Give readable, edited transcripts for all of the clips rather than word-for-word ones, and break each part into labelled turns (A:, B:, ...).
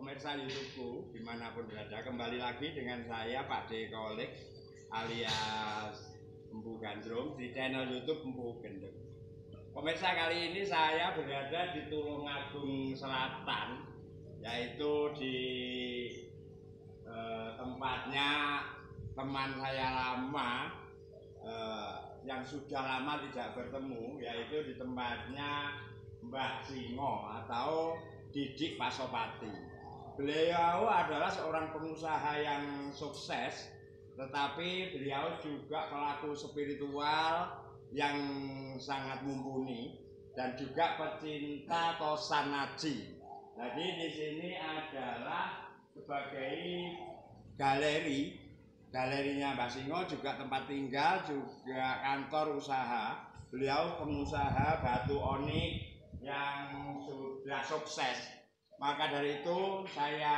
A: pemirsa YouTubeku dimanapun berada, kembali lagi dengan saya Pak D Kolik alias Empu Gandrung di channel YouTube Empu Gendeng. Pemirsa, kali ini saya berada di Tulungagung Selatan, yaitu di tempatnya teman saya lama yang sudah lama tidak bertemu, yaitu di tempatnya Mbah Singo atau Didik Pasopati. Beliau adalah seorang pengusaha yang sukses, tetapi beliau juga pelaku spiritual yang sangat mumpuni dan juga pecinta Tosanaji. Jadi di sini adalah sebagai galerinya Mbah Singo, juga tempat tinggal, juga kantor usaha. Beliau pengusaha batu onik yang sudah sukses. Maka dari itu saya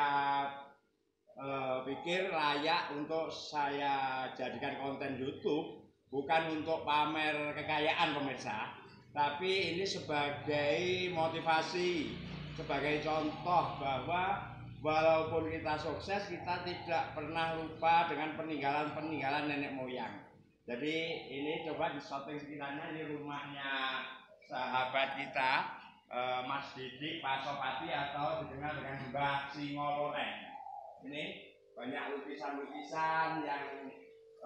A: pikir layak untuk saya jadikan konten YouTube, bukan untuk pamer kekayaan pemirsa, tapi ini sebagai motivasi, sebagai contoh bahwa walaupun kita sukses, kita tidak pernah lupa dengan peninggalan-peninggalan nenek moyang. Jadi ini coba di shooting sekitarnya, ini rumahnya sahabat kita, Mas Didik Pasopati atau dikenal dengan Mbah Singo Loreng. Ini banyak lukisan-lukisan yang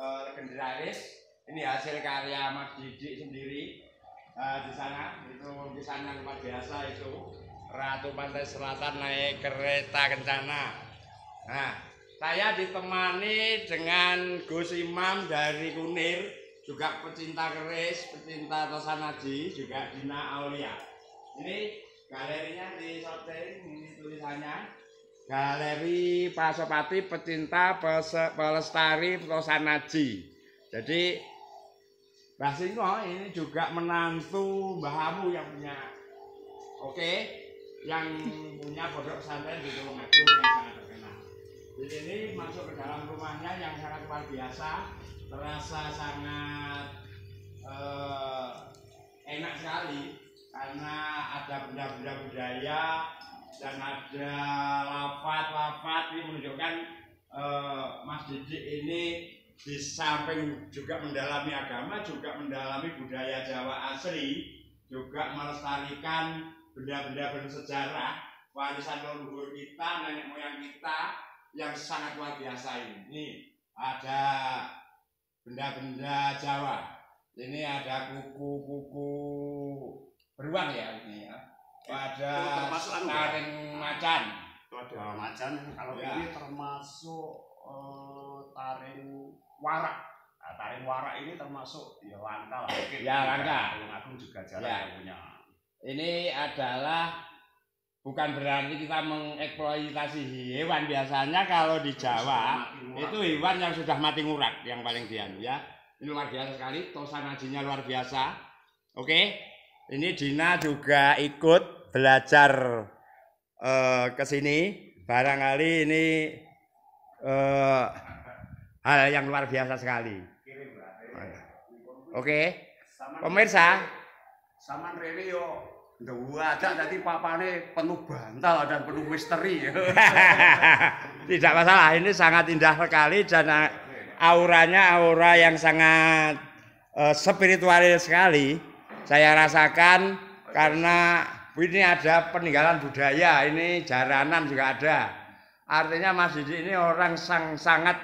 A: legendaris. Ini hasil karya Mas Didik sendiri. Di sana itu lukisan yang luar biasa, itu Ratu Pantai Selatan naik kereta kencana. Nah, saya ditemani dengan Gus Imam dari Kunir, juga pecinta keris, pecinta Tosanaji, juga Dina Aulia. Ini galerinya di shooting, ini tulisannya Galeri Pasopati Pecinta Pelestari Tosanaji. Jadi Mbah Singo ini juga menantu Mbah Amu yang punya, yang punya pondok pesantren di Tulungagung yang sangat terkenal. Di sini masuk ke dalam rumahnya yang sangat luar biasa, terasa sangat enak sekali karena ada benda-benda budaya dan ada lafaz-lafaz yang menunjukkan Mas Didik ini di samping juga mendalami agama, juga mendalami budaya Jawa asli, juga melestarikan benda-benda bersejarah warisan leluhur kita, nenek moyang kita yang sangat luar biasa ini. Ini ada benda-benda Jawa. Ini ada kuku-kuku beruang ya ini ya. Ada taring macan.
B: Itu ada macan. Kalau ya, ini termasuk taring warak. Nah, taring warak ini termasuk ya langka lah.
A: Ya langka.
B: Tulungagung juga jarang yang punya.
A: Ini adalah bukan berarti kita mengeksploitasi hewan. Biasanya kalau di Jawa itu hewan yang sudah mati ngurak yang paling dianu ya. Ini luar biasa sekali, Tosanajinya luar biasa. Ini Dina juga ikut belajar ke sini. Barangkali ini hal yang luar biasa sekali. Pemirsa,
B: Saman rene yo ada nanti papane penuh bantal dan penuh misteri.
A: Tidak masalah, ini sangat indah sekali dan auranya aura yang sangat spiritual sekali. Saya rasakan karena ini ada peninggalan budaya, ini jaranan juga ada. Artinya Mas Didik ini orang sangat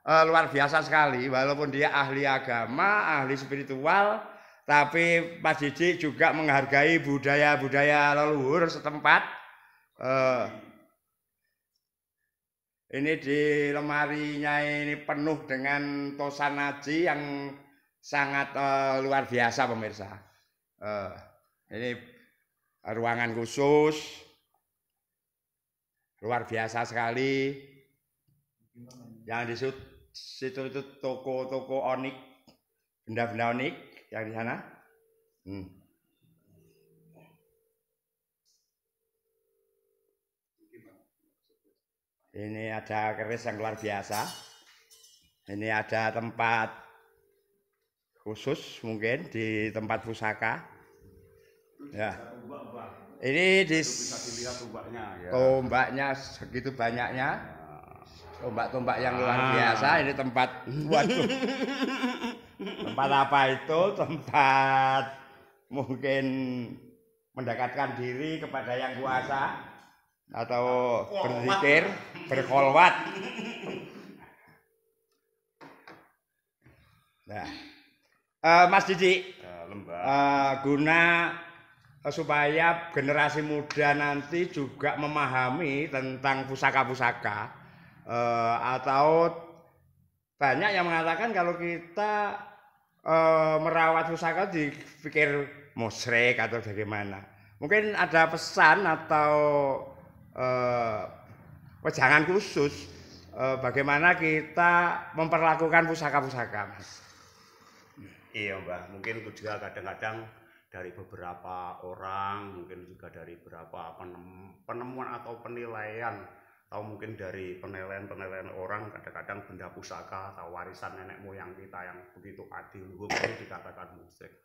A: luar biasa sekali, walaupun dia ahli agama, ahli spiritual, tapi Mas Didik juga menghargai budaya-budaya leluhur setempat. Ini di lemarinya ini penuh dengan Tosanaji yang sangat luar biasa pemirsa. Ini ruangan khusus, luar biasa sekali. Yang di situ itu toko-toko onik, benda-benda onik yang di sana. Ini ada keris yang luar biasa. Ini ada tempat khusus mungkin di tempat pusaka. Ya. Ini
B: itu bisa dilihat tombaknya ya.
A: Tombaknya segitu banyaknya. Tombak-tombak yang luar biasa. Ini tempat, waduh. Tempat apa itu? Tempat mungkin mendekatkan diri kepada yang kuasa atau berzikir, berkholwat. Nah, Mas Didi, guna supaya generasi muda nanti juga memahami tentang pusaka-pusaka, atau banyak yang mengatakan kalau kita merawat pusaka dipikir musyrik atau bagaimana. Mungkin ada pesan atau wejangan khusus bagaimana kita memperlakukan pusaka-pusaka, Mas.
B: Iya Mbah, mungkin juga kadang-kadang dari beberapa orang, mungkin juga dari beberapa penemuan atau penilaian, atau mungkin dari penilaian orang, kadang-kadang benda pusaka atau warisan nenek moyang kita yang begitu adiluhung itu dikatakan musyrik.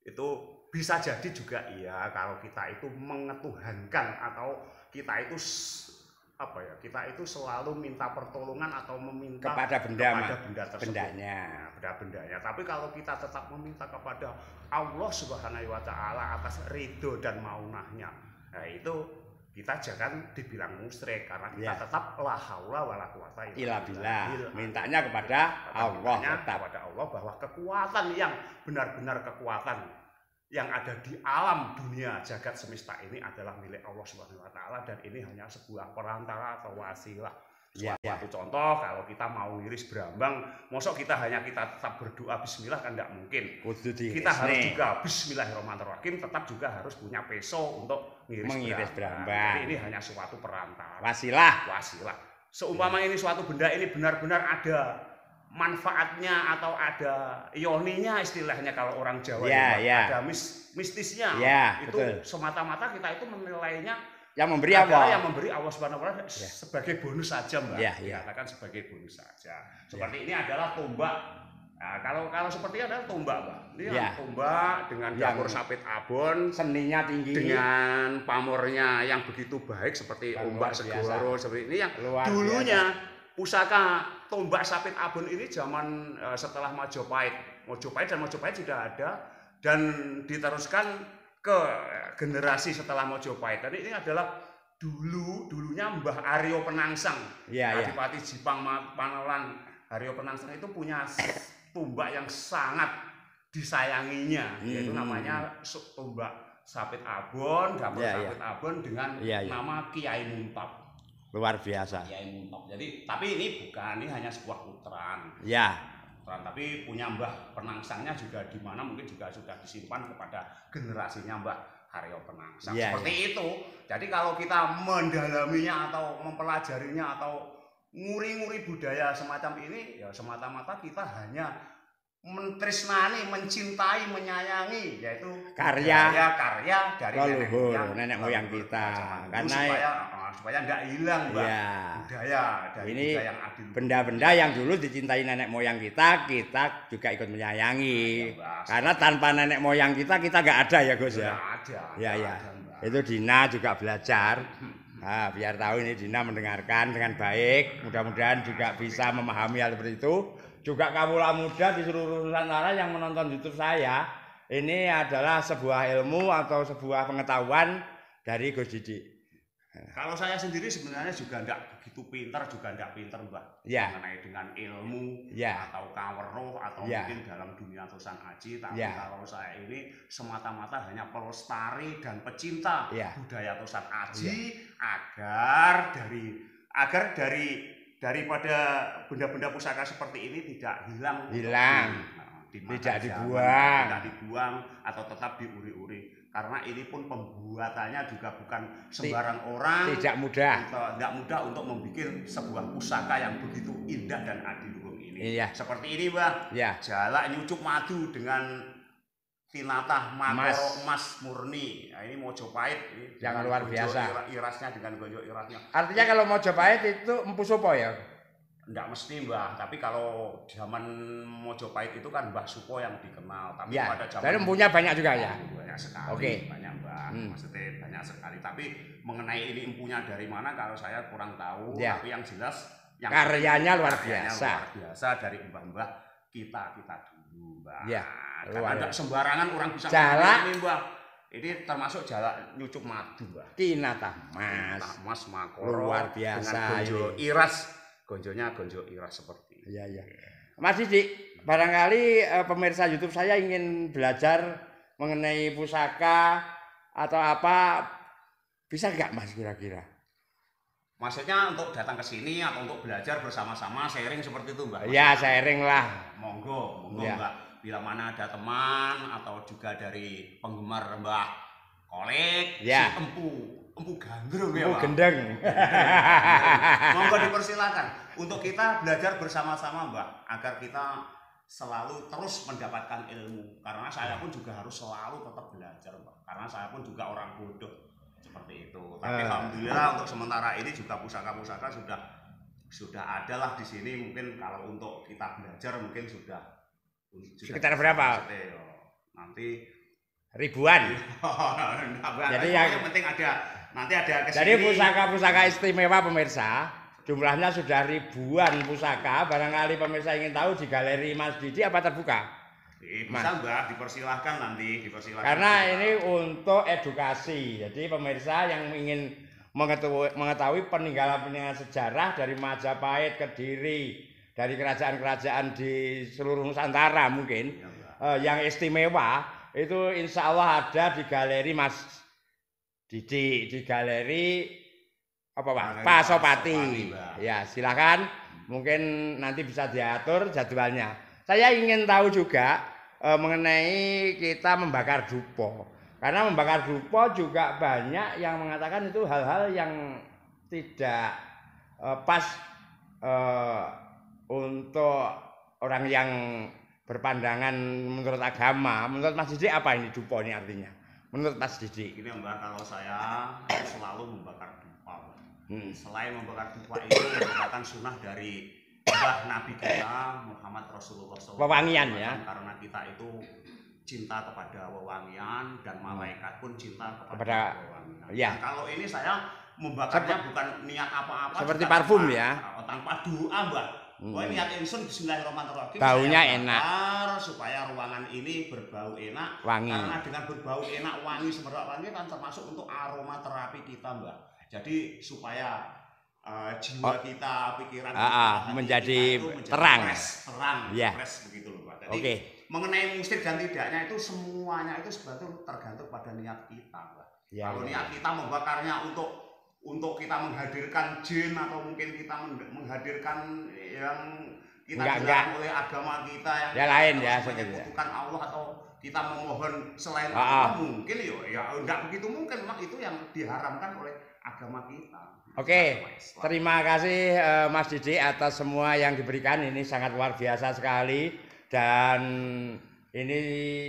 B: Itu bisa jadi juga iya kalau kita itu mengetuhankan atau kita itu kita itu selalu minta pertolongan atau meminta
A: kepada
B: benda tersebut,
A: bendanya.
B: Benda-bendanya. Tapi kalau kita tetap meminta kepada Allah Subhanahu wa taala atas ridho dan maunahnya, nah itu kita jangan dibilang musyrik karena kita tetap la haula wala quwata
A: illa billah. Mintanya kepada Allah,
B: kepada Allah bahwa kekuatan yang benar-benar kekuatan yang ada di alam dunia jagat semesta ini adalah milik Allah Subhanahu wa taala, dan ini hanya sebuah perantara atau wasilah. Suatu contoh, kalau kita mau ngiris brambang, mosok kita tetap berdoa bismillah kan enggak mungkin. Kita harus juga bismillahirrahmanirrahim, tetap juga harus punya peso untuk ngiris brambang. Jadi ini hanya suatu perantara.
A: Wasilah.
B: Seumpama ini suatu benda ini benar-benar ada manfaatnya atau ada ioninya istilahnya kalau orang Jawa ada mistisnya, itu betul. Semata-mata kita itu menilainya
A: yang memberi Allah
B: Subhanahu wa taala sebagai bonus saja, Mbak. Dikatakan sebagai bonus saja. Seperti ini adalah tombak. Nah, kalau seperti ini adalah tombak, Mbak. Ini tombak dengan dapur sapit abon,
A: seninya tinggi,
B: dengan pamornya yang begitu baik seperti ombak segoro seperti ini yang dulunya pusaka tombak sapit abon ini zaman setelah Majapahit sudah ada dan diteruskan ke generasi setelah Majapahit. Dan ini adalah dulunya Mbah Aryo Penangsang, Adipati Jipang Panelan. Aryo Penangsang itu punya tombak yang sangat disayanginya, yaitu namanya tombak sapit abon, dapur sapit abon dengan nama Kiai Muntab.
A: Luar biasa.
B: Kiai Muntab. Jadi, tapi ini hanya sebuah puteran. Tapi punya Mbah Penangsangnya juga di mana mungkin juga sudah disimpan kepada generasinya Mbah Aryo Penangsang. Seperti itu. Jadi kalau kita mendalaminya atau mempelajarinya atau nguri-nguri budaya semacam ini, ya semata-mata kita hanya mentresnani, mencintai, menyayangi, yaitu karya dari
A: nenek moyang kita. Karena
B: supaya nggak hilang, Mbak. Budaya dari
A: ini
B: budaya yang adil.
A: Benda-benda yang dulu dicintai nenek moyang kita juga ikut menyayangi. Karena tanpa nenek moyang kita nggak ada ya, Gus ya. Ada. Itu Dina juga belajar. Nah, biar tahu ini Dina mendengarkan dengan baik. Mudah-mudahan juga bisa memahami hal seperti itu. Juga kawula muda di seluruh Nusantara yang menonton YouTube saya, ini adalah sebuah ilmu atau sebuah pengetahuan dari Gus Didi.
B: Kalau saya sendiri sebenarnya juga enggak begitu pintar, Mbak. Mengenai dengan ilmu atau kaweruh atau mungkin dalam dunia tulisan aji, tapi kalau saya ini semata-mata hanya pelestari dan pecinta budaya tulisan aji agar daripada benda-benda pusaka seperti ini tidak hilang, tidak dibuang atau tetap diuri-uri. Karena ini pun pembuatannya juga bukan sembarang orang, tidak mudah untuk membuat sebuah pusaka yang begitu indah dan adiluhung ini. Seperti ini, Mbak. Jalak nyucuk madu dengan tinatah makoro emas murni. Nah, ini Mojopahit
A: yang luar biasa.
B: Irasnya dengan gonjok irasnya.
A: Artinya kalau Mojopahit itu Empu Supo ya?
B: Enggak mesti, Mbah, tapi kalau zaman Mojopahit itu kan Mbah Supo yang dikenal. Tapi pada zaman
A: empunya banyak juga ya?
B: Banyak sekali, banyak, Mbah. Mbah. Maksudnya banyak sekali. Tapi mengenai ini empunya dari mana kalau saya kurang tahu.
C: Ya.
B: Tapi yang jelas yang
C: karyanya luar
B: karyanya
C: biasa.
B: luar biasa dari mbah-mbah kita dulu, Mbah.
C: Ya,
B: Karena tidak sembarangan orang bisa
C: Jalak
B: ini, Mbah. Ini termasuk jalak nyucup madu, Mbah.
C: Kinatah Mas.
B: Mas Makoro
C: Luar biasa
B: dengan gonjo
C: ini.
B: iras. Gonjonya gonjo iras seperti ini.
C: Iya, iya. Mas Didi, barangkali pemirsa YouTube saya ingin belajar mengenai pusaka atau apa, bisa nggak Mas kira-kira?
B: Maksudnya untuk datang ke sini atau untuk belajar bersama-sama sharing seperti itu, Mbak?
C: Ya, sharing lah.
B: Monggo,
C: Ya.
B: Mbak. Bila mana ada teman atau juga dari penggemar Mbah Kolek,
C: Ya.
B: si empu gandrung ya,
C: Oh,
B: Pak.
C: gendeng.
B: Monggo dipersilakan untuk kita belajar bersama-sama, Mbak, agar kita selalu terus mendapatkan ilmu. Karena saya pun juga harus selalu tetap belajar, Mbak. Karena saya pun juga orang bodoh seperti itu. Tapi alhamdulillah untuk sementara ini juga pusaka-pusaka sudah ada lah di sini. Mungkin kalau untuk kita belajar mungkin sudah
C: Sekitar berapa?
B: Nanti
C: Ribuan.
B: jadi yang penting ada nanti ada kesini.
C: Jadi pusaka-pusaka istimewa pemirsa, jumlahnya sudah ribuan pusaka. Barangkali pemirsa ingin tahu di galeri Mas Didi apa terbuka?
B: Bisa Mbak, dipersilahkan nanti, dipersilahkan.
C: Karena ini untuk edukasi. Jadi pemirsa yang ingin mengetahui peninggalan-peninggalan sejarah dari Majapahit, Kediri, dari kerajaan-kerajaan di seluruh Nusantara mungkin yang istimewa itu insya Allah ada di galeri Mas Didi, di galeri apa Pak? Pasopati. Ya silakan, mungkin nanti bisa diatur jadwalnya. Saya ingin tahu juga mengenai kita membakar dupo, karena membakar dupo juga banyak yang mengatakan itu hal-hal yang tidak pas untuk orang yang berpandangan menurut agama. Menurut Mas Didi apa ini dupo ini artinya? Menurut Mas Didi?
B: Ini Mbak, kalau saya selalu membakar dupa. Selain membakar dupa itu merupakan sunnah dari Mbah Nabi kita Muhammad Rasulullah SAW.
C: Wewangian ya.
B: Karena kita itu cinta kepada wewangian dan malaikat pun cinta
C: kepada
B: wewangian.
C: Ya.
B: Nah, kalau ini saya membakarnya bukan niat apa-apa.
C: Seperti parfum
B: tanpa,
C: ya.
B: Tanpa doa, Mbak. Pokoknya niat insun bismillahirrahmanirrahim.
C: Baunya enak.
B: Supaya ruangan ini berbau enak.
C: Wangi.
B: Karena dengan berbau enak, wangi, semerbak wangi kan termasuk untuk aroma terapi kita, Mbak. Jadi supaya jiwa kita, pikiran kita,
C: menjadi
B: kita itu menjadi
C: terang.
B: terang,
C: ya.
B: fresh begitu loh, Pak. Jadi mengenai musik dan tidaknya itu semuanya itu sebetulnya tergantung pada niat kita, Mbak. Ya, kalau niat kita membakarnya untuk kita menghadirkan jin atau mungkin kita menghadirkan yang kita dilarang oleh agama kita yang
C: lain ya,
B: menyebutkan Allah atau kita memohon selain Allah mungkin ya enggak begitu mungkin, mak itu yang diharamkan oleh agama kita.
C: Oke, terima kasih Mas Didi atas semua yang diberikan, ini sangat luar biasa sekali dan ini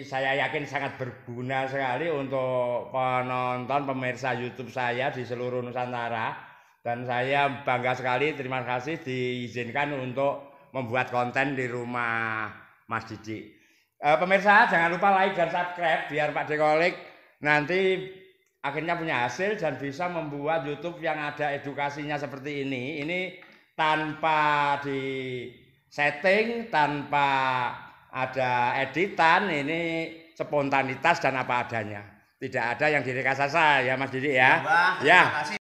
C: saya yakin sangat berguna sekali untuk penonton pemirsa YouTube saya di seluruh Nusantara dan saya bangga sekali, terima kasih diizinkan untuk membuat konten di rumah Mas Didi. Pemirsa jangan lupa like dan subscribe biar Pak Dekolik nanti akhirnya punya hasil dan bisa membuat YouTube yang ada edukasinya seperti ini. Ini tanpa di setting, tanpa ada editan, ini spontanitas dan apa adanya. Tidak ada yang direkayasa ya Mas Didi ya.
B: Ya.